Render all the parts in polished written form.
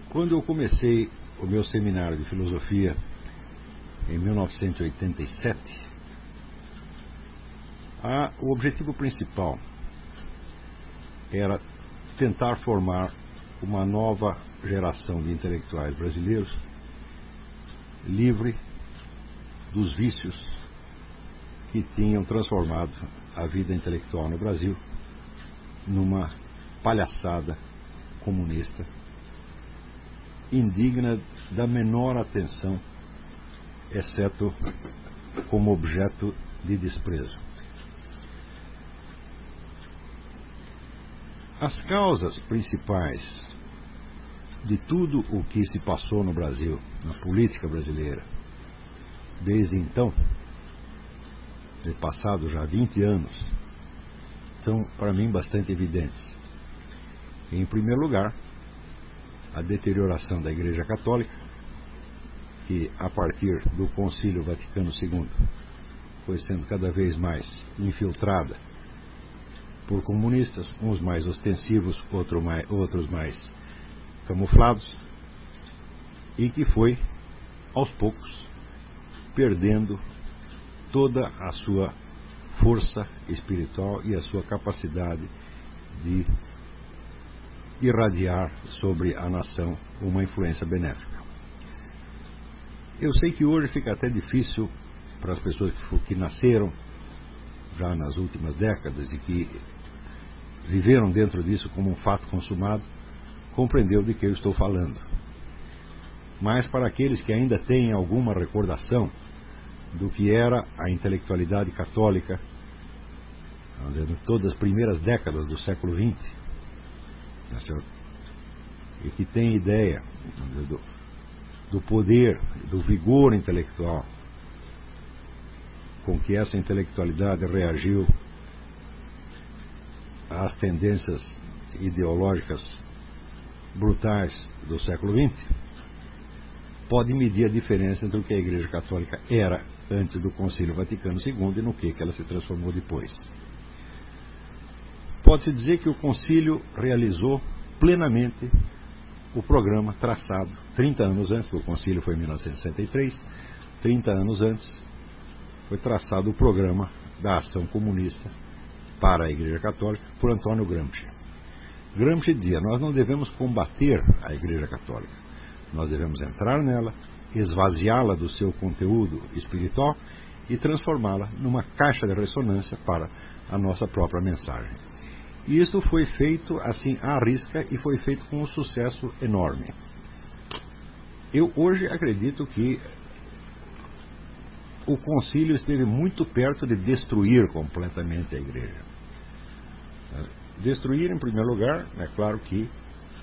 Quando eu comecei o meu seminário de filosofia em 1987, o objetivo principal era tentar formar uma nova geração de intelectuais brasileiros livre dos vícios que tinham transformado a vida intelectual no Brasil numa palhaçada comunista, indigna da menor atenção, exceto como objeto de desprezo. As causas principais de tudo o que se passou no Brasil, na política brasileira, desde então, passado já 20 anos, são para mim bastante evidentes. Em primeiro lugar, a deterioração da Igreja Católica, que a partir do Concílio Vaticano II foi sendo cada vez mais infiltrada por comunistas, uns mais ostensivos, outros mais camuflados, e que foi, aos poucos, perdendo toda a sua força espiritual e a sua capacidade de irradiar sobre a nação uma influência benéfica. Eu sei que hoje fica até difícil para as pessoas que nasceram já nas últimas décadas e que viveram dentro disso como um fato consumado, compreender de que eu estou falando. Mas para aqueles que ainda têm alguma recordação do que era a intelectualidade católica, todas as primeiras décadas do século XX, e que tem ideia do poder, do vigor intelectual com que essa intelectualidade reagiu às tendências ideológicas brutais do século XX, pode medir a diferença entre o que a Igreja Católica era antes do Concílio Vaticano II e no que ela se transformou depois. Pode-se dizer que o Concílio realizou plenamente o programa traçado 30 anos antes, o Concílio foi em 1963, 30 anos antes foi traçado o programa da ação comunista para a Igreja Católica por Antônio Gramsci. Gramsci dizia: nós não devemos combater a Igreja Católica, nós devemos entrar nela, esvaziá-la do seu conteúdo espiritual e transformá-la numa caixa de ressonância para a nossa própria mensagem. E isso foi feito assim à risca e foi feito com um sucesso enorme. Eu hoje acredito que o concílio esteve muito perto de destruir completamente a Igreja. Destruir, em primeiro lugar, é claro que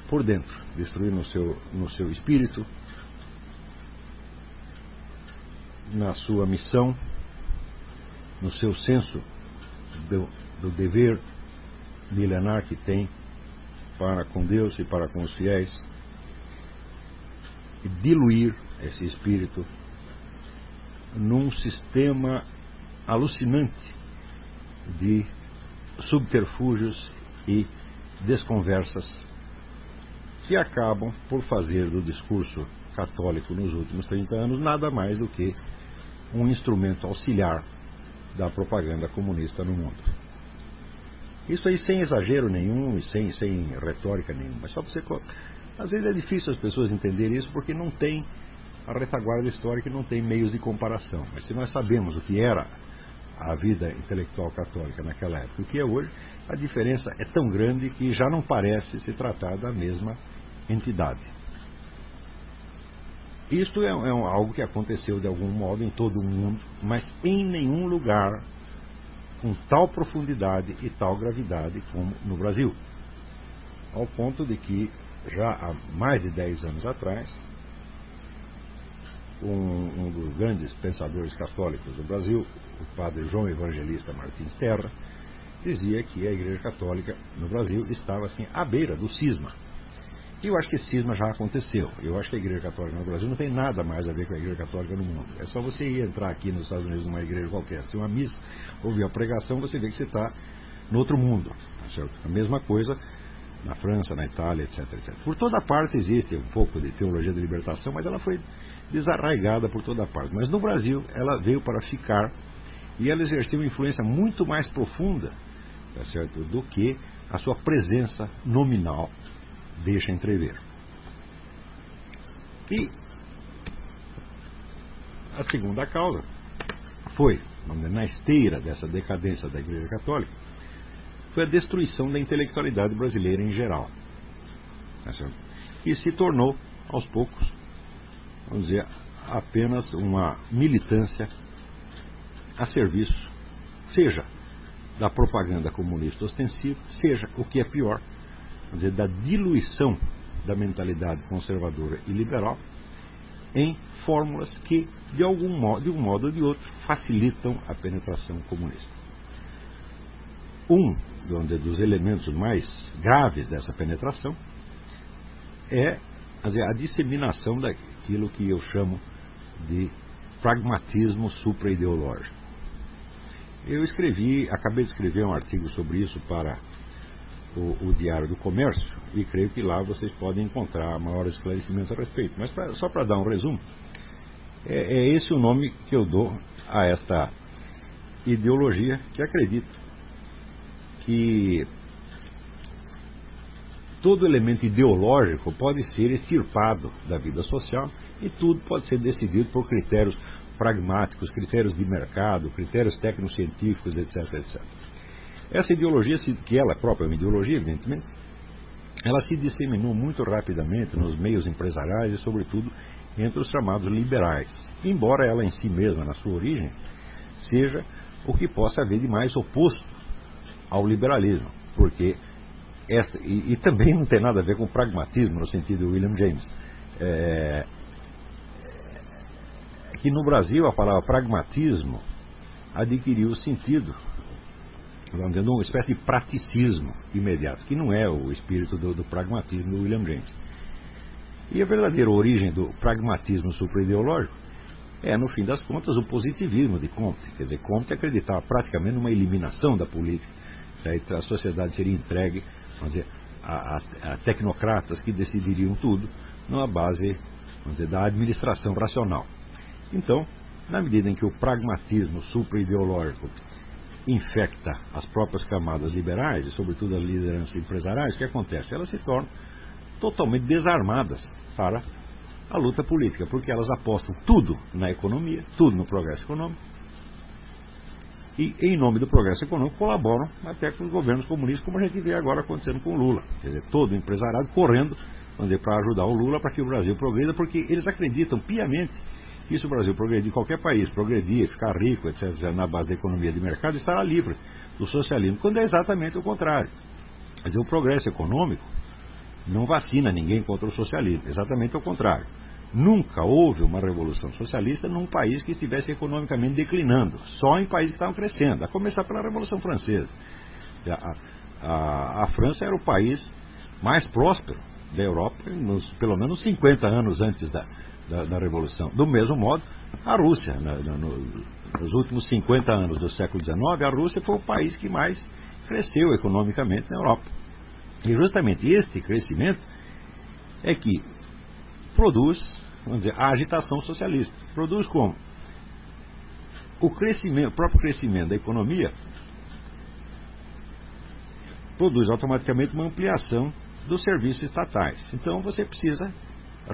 por dentro, destruir no seu espírito, na sua missão, no seu senso do dever milenar que tem para com Deus e para com os fiéis, e diluir esse espírito num sistema alucinante de subterfúgios e desconversas que acabam por fazer do discurso católico nos últimos 30 anos nada mais do que um instrumento auxiliar da propaganda comunista no mundo. Isso aí sem exagero nenhum e sem retórica nenhuma. Só você, às vezes é difícil as pessoas entenderem isso porque não tem a retaguarda histórica e não tem meios de comparação. Mas se nós sabemos o que era a vida intelectual católica naquela época e o que é hoje, a diferença é tão grande que já não parece se tratar da mesma entidade. Isto é algo que aconteceu de algum modo em todo o mundo, mas em nenhum lugar com tal profundidade e tal gravidade como no Brasil. Ao ponto de que, já há mais de 10 anos atrás, um dos grandes pensadores católicos do Brasil, o padre João Evangelista Martins Serra, dizia que a Igreja Católica no Brasil estava assim à beira do cisma. E eu acho que esse cisma já aconteceu. Eu acho que a Igreja Católica no Brasil não tem nada mais a ver com a Igreja Católica no mundo. É só você ir entrar aqui nos Estados Unidos numa igreja qualquer, se uma missa, ouvir a pregação, você vê que você está no outro mundo. Tá certo? A mesma coisa na França, na Itália, etc, etc. Por toda parte existe um pouco de teologia da libertação, mas ela foi desarraigada por toda parte. Mas no Brasil ela veio para ficar e ela exerceu uma influência muito mais profunda, tá certo, do que a sua presença nominal deixa entrever. E a segunda causa foi, na esteira dessa decadência da Igreja Católica, foi a destruição da intelectualidade brasileira em geral, tá certo? E se tornou, aos poucos, vamos dizer, apenas uma militância a serviço, seja da propaganda comunista ostensiva, seja, o que é pior, vamos dizer, da diluição da mentalidade conservadora e liberal em fórmulas que, de um modo ou de outro, facilitam a penetração comunista. Vamos dizer, dos elementos mais graves dessa penetração é a disseminação daquilo que eu chamo de pragmatismo supra-ideológico. Eu acabei de escrever um artigo sobre isso para o Diário do Comércio e creio que lá vocês podem encontrar maiores esclarecimentos a respeito. Mas só para dar um resumo, é esse o nome que eu dou a esta ideologia que acredita que todo elemento ideológico pode ser extirpado da vida social e tudo pode ser decidido por critérios pragmáticos, critérios de mercado, critérios tecnocientíficos, etc, etc. Essa ideologia, que ela própria é uma ideologia, evidentemente, ela se disseminou muito rapidamente nos meios empresariais e, sobretudo, entre os chamados liberais, embora ela em si mesma, na sua origem, seja o que possa haver de mais oposto ao liberalismo, porque e também não tem nada a ver com pragmatismo no sentido de William James. Que no Brasil a palavra pragmatismo adquiriu o sentido, vamos dizer, uma espécie de praticismo imediato, que não é o espírito do pragmatismo do William James. E a verdadeira origem do pragmatismo supra-ideológico é, no fim das contas, o positivismo de Comte. Quer dizer, Comte acreditava praticamente numa eliminação da política. A sociedade seria entregue, vamos dizer, a tecnocratas que decidiriam tudo numa base, vamos dizer, da administração racional. Então, na medida em que o pragmatismo supra-ideológico infecta as próprias camadas liberais, e sobretudo as lideranças empresariais, o que acontece? Elas se tornam totalmente desarmadas para a luta política, porque elas apostam tudo na economia, tudo no progresso econômico, e, em nome do progresso econômico, colaboram até com os governos comunistas, como a gente vê agora acontecendo com o Lula. Quer dizer, todo o empresariado correndo, vamos dizer, para ajudar o Lula para que o Brasil progrida, porque eles acreditam piamente que se o Brasil progredir, qualquer país progredir, ficar rico, etc., na base da economia de mercado, estará livre do socialismo, quando é exatamente o contrário. Quer dizer, o progresso econômico não vacina ninguém contra o socialismo, exatamente o contrário. Nunca houve uma revolução socialista num país que estivesse economicamente declinando, só em países que estavam crescendo, a começar pela Revolução Francesa. A França era o país mais próspero da Europa, pelo menos 50 anos antes da Revolução. Do mesmo modo, a Rússia, nos últimos 50 anos do século XIX, a Rússia foi o país que mais cresceu economicamente na Europa. E justamente este crescimento é que produz, vamos dizer, a agitação socialista. Produz como? O próprio crescimento da economia produz automaticamente uma ampliação dos serviços estatais. Então você precisa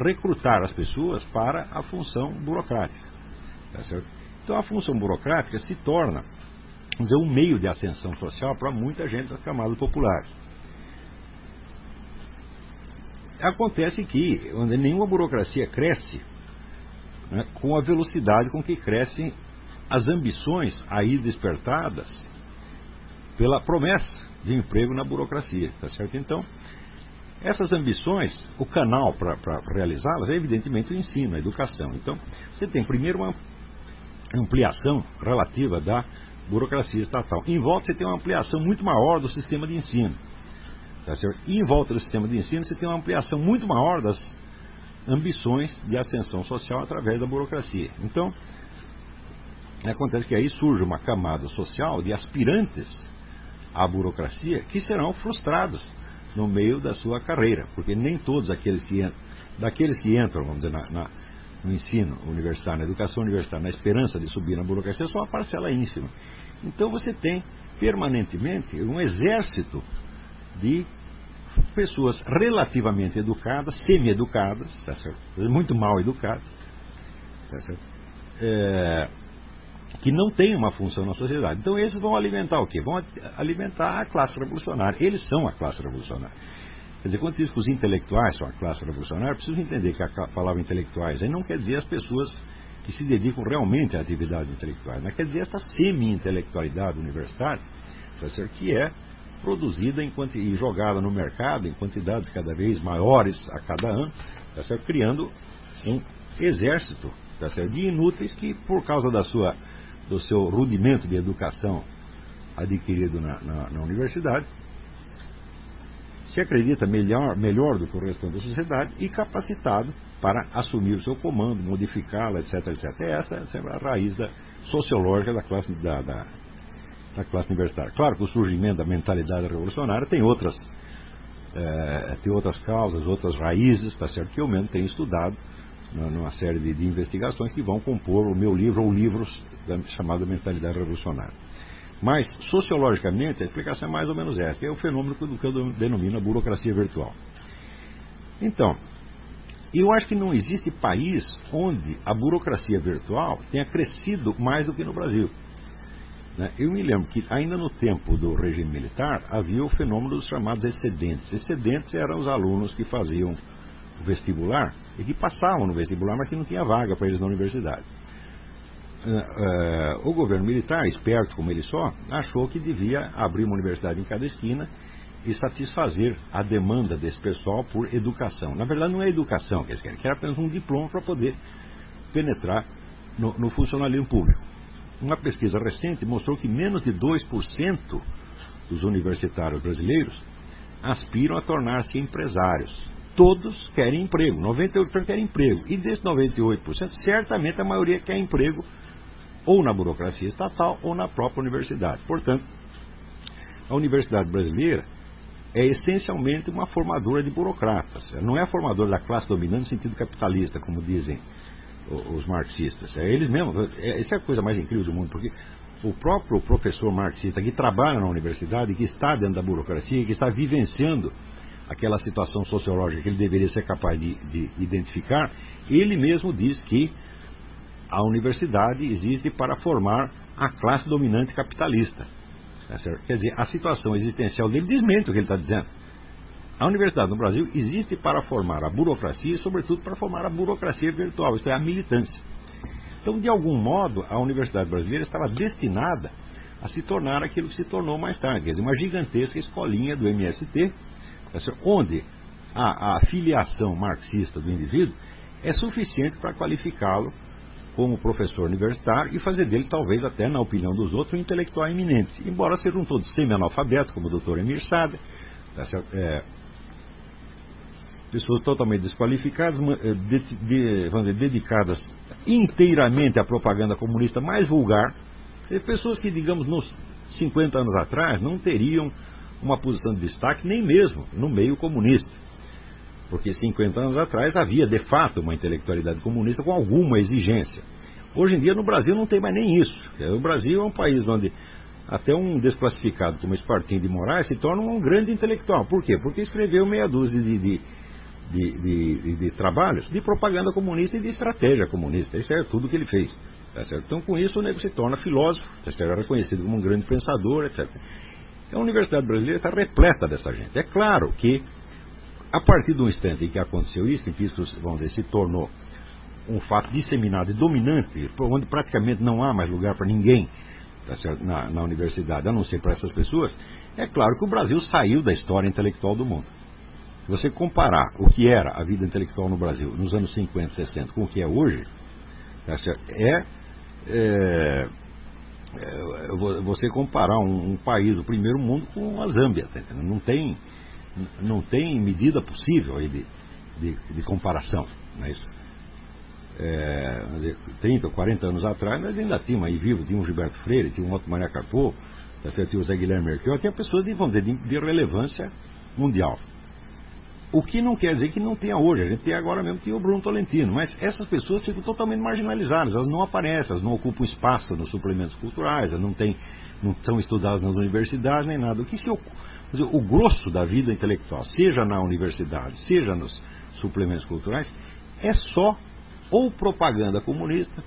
recrutar as pessoas para a função burocrática. Tá certo? Então a função burocrática se torna, vamos dizer, um meio de ascensão social para muita gente das camadas populares. Acontece que nenhuma burocracia cresce, né, com a velocidade com que crescem as ambições aí despertadas pela promessa de emprego na burocracia. Tá certo? Então, essas ambições, o canal para realizá-las é evidentemente o ensino, a educação. Então, você tem primeiro uma ampliação relativa da burocracia estatal. Em volta você tem uma ampliação muito maior do sistema de ensino. Tá certo? E em volta do sistema de ensino você tem uma ampliação muito maior das ambições de ascensão social através da burocracia. Então, acontece que aí surge uma camada social de aspirantes à burocracia que serão frustrados no meio da sua carreira, porque nem todos aqueles que entram, vamos dizer, no ensino universitário, na educação universitária, na esperança de subir na burocracia, é só uma parcela ínfima. Então você tem permanentemente um exército de pessoas relativamente educadas, semi-educadas, tá certo? Muito mal educadas, tá certo? Que não têm uma função na sociedade. Então esses vão alimentar o quê? Vão alimentar a classe revolucionária. Eles são a classe revolucionária. Quer dizer, quando diz que os intelectuais são a classe revolucionária, preciso entender que a palavra intelectuais aí não quer dizer as pessoas que se dedicam realmente à atividade intelectual, mas quer dizer essa semi-intelectualidade universitária, tá certo? Que é produzida e jogada no mercado em quantidades cada vez maiores a cada ano, tá certo? Criando um exército, tá certo? De inúteis que, por causa do seu rudimento de educação adquirido na universidade, se acredita melhor do que o restante da sociedade e capacitado para assumir o seu comando, modificá-la, etc, etc. Essa é a raiz sociológica da classe universitária. Claro que o surgimento da mentalidade revolucionária tem outras causas, outras raízes, tá certo? Que eu mesmo tenho estudado numa série de investigações que vão compor o meu livro ou livros chamado Mentalidade Revolucionária. Mas, sociologicamente, a explicação é mais ou menos essa, que é o fenômeno que eu denomino a burocracia virtual. Então, eu acho que não existe país onde a burocracia virtual tenha crescido mais do que no Brasil. Eu me lembro que ainda no tempo do regime militar havia o fenômeno dos chamados excedentes. Excedentes eram os alunos que faziam o vestibular e que passavam no vestibular, mas que não tinha vaga para eles na universidade. O governo militar, esperto como ele só, achou que devia abrir uma universidade em cada esquina e satisfazer a demanda desse pessoal por educação. Na verdade não é educação que eles querem, querem apenas um diploma para poder penetrar no funcionalismo público. Uma pesquisa recente mostrou que menos de 2% dos universitários brasileiros aspiram a tornar-se empresários. Todos querem emprego, 98% querem emprego. E desses 98%, certamente a maioria quer emprego ou na burocracia estatal ou na própria universidade. Portanto, a universidade brasileira é essencialmente uma formadora de burocratas. Ela não é a formadora da classe dominante no sentido capitalista, como dizem os marxistas. Eles mesmos, essa é a coisa mais incrível do mundo, porque o próprio professor marxista que trabalha na universidade, que está dentro da burocracia, que está vivenciando aquela situação sociológica que ele deveria ser capaz de identificar, ele mesmo diz que a universidade existe para formar a classe dominante capitalista. Quer dizer, a situação existencial dele desmente o que ele está dizendo. A universidade no Brasil existe para formar a burocracia e, sobretudo, para formar a burocracia virtual, isto é, a militância. Então, de algum modo, a universidade brasileira estava destinada a se tornar aquilo que se tornou mais tarde, quer dizer, uma gigantesca escolinha do MST, onde a filiação marxista do indivíduo é suficiente para qualificá-lo como professor universitário e fazer dele, talvez até, na opinião dos outros, um intelectual eminente, embora sejam todos semi-analfabetos, como o Dr. Emir Sader, pessoas totalmente desqualificadas, dedicadas inteiramente à propaganda comunista mais vulgar, pessoas que, digamos, nos 50 anos atrás não teriam uma posição de destaque nem mesmo no meio comunista, porque 50 anos atrás havia de fato uma intelectualidade comunista com alguma exigência. Hoje em dia no Brasil não tem mais nem isso. O Brasil é um país onde até um desclassificado como Espartinho de Moraes se torna um grande intelectual. Por quê? Porque escreveu meia dúzia de trabalhos de propaganda comunista e de estratégia comunista. Isso é tudo que ele fez. Tá certo? Então, com isso, o nego se torna filósofo, tá certo? É reconhecido como um grande pensador, etc. A Universidade Brasileira está repleta dessa gente. É claro que, a partir do instante em que aconteceu isso, em que isso, vamos dizer, se tornou um fato disseminado e dominante, onde praticamente não há mais lugar para ninguém, tá certo? Na universidade, a não ser para essas pessoas, é claro que o Brasil saiu da história intelectual do mundo. Se você comparar o que era a vida intelectual no Brasil nos anos 50, 60 com o que é hoje, tá certo? Você comparar um país do primeiro mundo com a Zâmbia, tá entendendo? Não tem medida possível aí de comparação, não é isso? 30 ou 40 anos atrás nós ainda tínhamos aí vivo, tinha um Gilberto Freire, tinha um Otto Maria Carpo, tinha o Zé Guilherme Merkel, tinha pessoas de relevância mundial. O que não quer dizer que não tenha hoje. A gente tem agora mesmo o Bruno Tolentino, mas essas pessoas ficam totalmente marginalizadas, elas não aparecem, elas não ocupam espaço nos suplementos culturais, elas não são estudadas nas universidades nem nada. O grosso da vida intelectual, seja na universidade, seja nos suplementos culturais, é só ou propaganda comunista,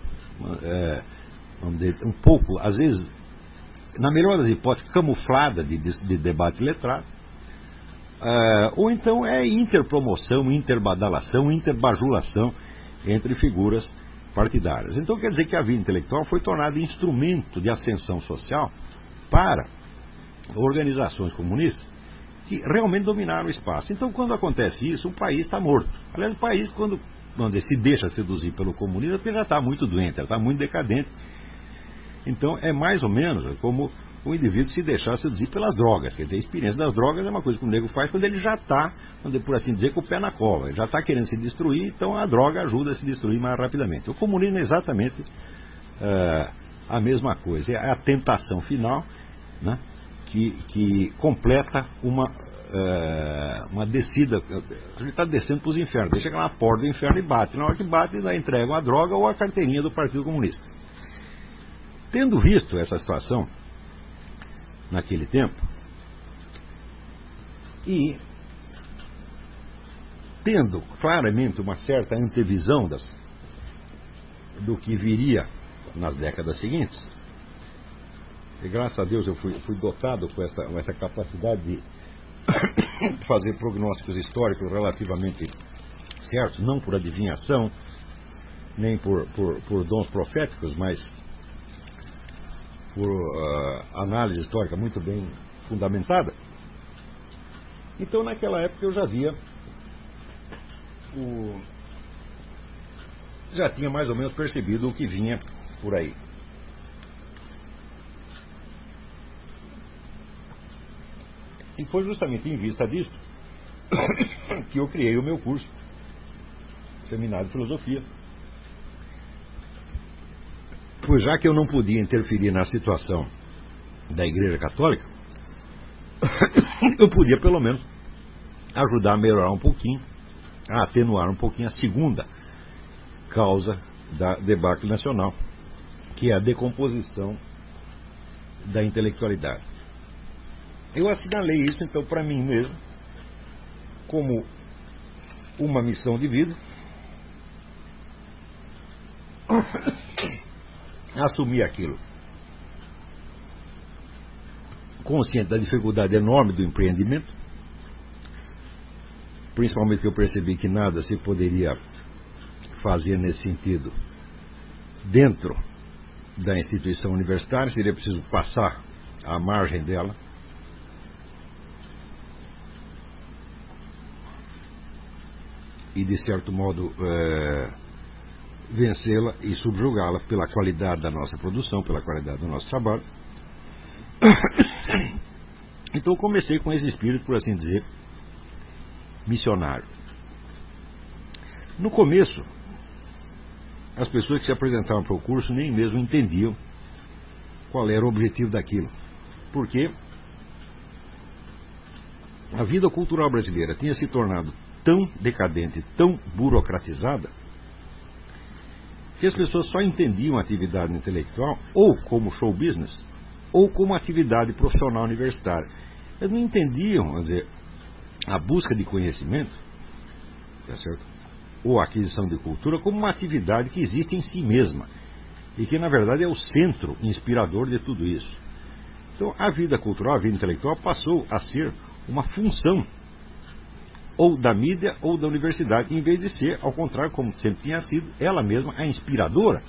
vamos dizer, um pouco, às vezes, na melhor das hipóteses, camuflada de debate letrado, ou então é interpromoção, interbadalação, interbajulação entre figuras partidárias. Então quer dizer que a vida intelectual foi tornada instrumento de ascensão social para organizações comunistas que realmente dominaram o espaço. Então quando acontece isso, o país está morto. Aliás, o país, quando se deixa seduzir pelo comunismo, ele já está muito doente, já está muito decadente. Então é mais ou menos como o indivíduo se deixar seduzir pelas drogas. Quer dizer, a experiência das drogas é uma coisa que o nego faz quando ele já está, por assim dizer, com o pé na cova. Ele já está querendo se destruir, então a droga ajuda a se destruir mais rapidamente. O comunismo é exatamente a mesma coisa. É a tentação final, né, que completa uma descida. Ele está descendo para os infernos. Ele chega na porta do inferno e bate. Na hora que bate, ele entrega a droga ou a carteirinha do Partido Comunista. Tendo visto essa situação naquele tempo, e tendo claramente uma certa antevisão do que viria nas décadas seguintes, e graças a Deus eu fui dotado com essa capacidade de fazer prognósticos históricos relativamente certos, não por adivinhação, nem por dons proféticos, mas por análise histórica muito bem fundamentada. Então naquela época eu já tinha mais ou menos percebido o que vinha por aí. E foi justamente em vista disso que eu criei o meu curso, Seminário de Filosofia. Pois já que eu não podia interferir na situação da Igreja Católica, eu podia pelo menos ajudar a melhorar um pouquinho, a atenuar um pouquinho a segunda causa da debacle nacional, que é a decomposição da intelectualidade. Eu assinalei isso então para mim mesmo como uma missão de vida. Assumi aquilo, consciente da dificuldade enorme do empreendimento, principalmente que eu percebi que nada se poderia fazer nesse sentido dentro da instituição universitária, seria preciso passar à margem dela. E, de certo modo, vencê-la e subjugá-la pela qualidade da nossa produção, pela qualidade do nosso trabalho. Então eu comecei com esse espírito, por assim dizer, missionário. No começo, as pessoas que se apresentavam para o curso nem mesmo entendiam qual era o objetivo daquilo, porque a vida cultural brasileira tinha se tornado tão decadente, tão burocratizada, que as pessoas só entendiam a atividade intelectual ou como show business ou como atividade profissional universitária. Eles não entendiam, vamos dizer, a busca de conhecimento, tá certo? Ou a aquisição de cultura como uma atividade que existe em si mesma e que na verdade é o centro inspirador de tudo isso. Então a vida cultural, a vida intelectual passou a ser uma função ou da mídia ou da universidade, em vez de ser, ao contrário, como sempre tinha sido, ela mesma a inspiradora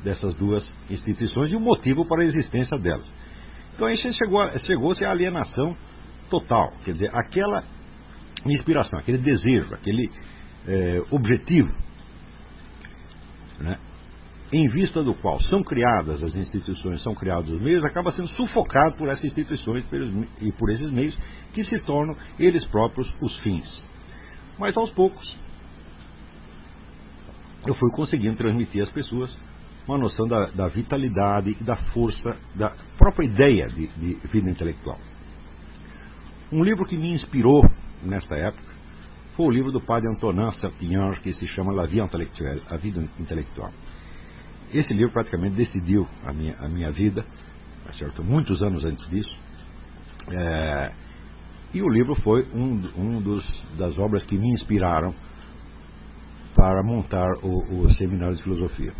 dessas duas instituições e o motivo para a existência delas. Então aí chegou-se à alienação total, quer dizer, aquela inspiração, aquele desejo, aquele objetivo, né, em vista do qual são criadas as instituições, são criados os meios, acaba sendo sufocado por essas instituições e por esses meios que se tornam eles próprios os fins. Mas aos poucos eu fui conseguindo transmitir às pessoas uma noção da vitalidade e da força da própria ideia de vida intelectual. Um livro que me inspirou nesta época foi o livro do padre Antonin Saint-Pierre, que se chama La Vie Intellectuelle, A Vida Intelectual. Esse livro praticamente decidiu a minha vida, certo? Muitos anos antes disso. E o livro foi das obras que me inspiraram para montar o Seminário de Filosofia.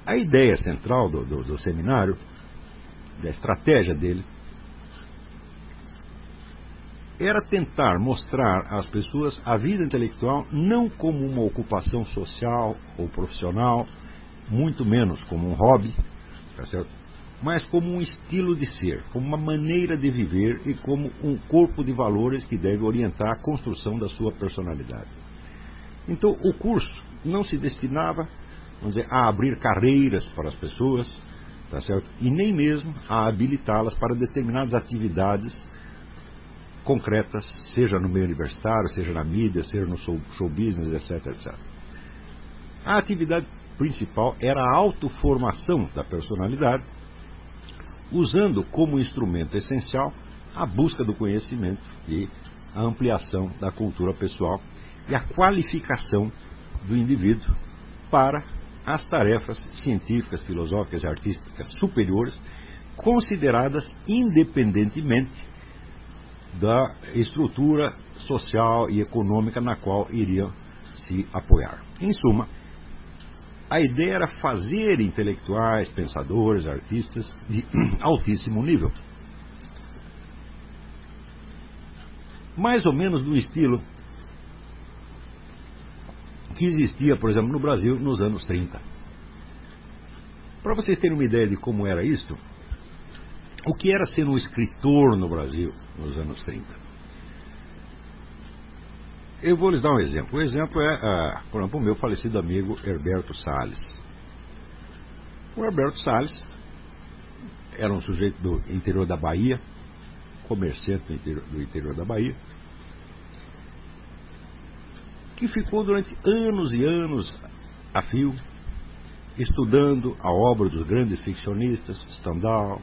A ideia central do seminário, da estratégia dele, era tentar mostrar às pessoas a vida intelectual não como uma ocupação social ou profissional, muito menos como um hobby, tá certo? Mas como um estilo de ser, como uma maneira de viver e como um corpo de valores que deve orientar a construção da sua personalidade. Então, o curso não se destinava, vamos dizer, a abrir carreiras para as pessoas, tá certo? E nem mesmo a habilitá-las para determinadas atividades concretas, seja no meio universitário, seja na mídia, seja no show business, etc, etc. A atividade principal era a autoformação da personalidade, usando como instrumento essencial a busca do conhecimento e a ampliação da cultura pessoal e a qualificação do indivíduo para as tarefas científicas, filosóficas e artísticas superiores, consideradas independentemente da estrutura social e econômica na qual iriam se apoiar. Em suma, a ideia era fazer intelectuais, pensadores, artistas de altíssimo nível. Mais ou menos do estilo que existia, por exemplo, no Brasil nos anos 30. Para vocês terem uma ideia de como era isto, o que era ser um escritor no Brasil nos anos 30? Eu vou lhes dar um exemplo. O exemplo é, por exemplo, o meu falecido amigo Herberto Salles. O Herberto Salles era um sujeito do interior da Bahia, comerciante do interior da Bahia, que ficou durante anos e anos a fio estudando a obra dos grandes ficcionistas, Stendhal,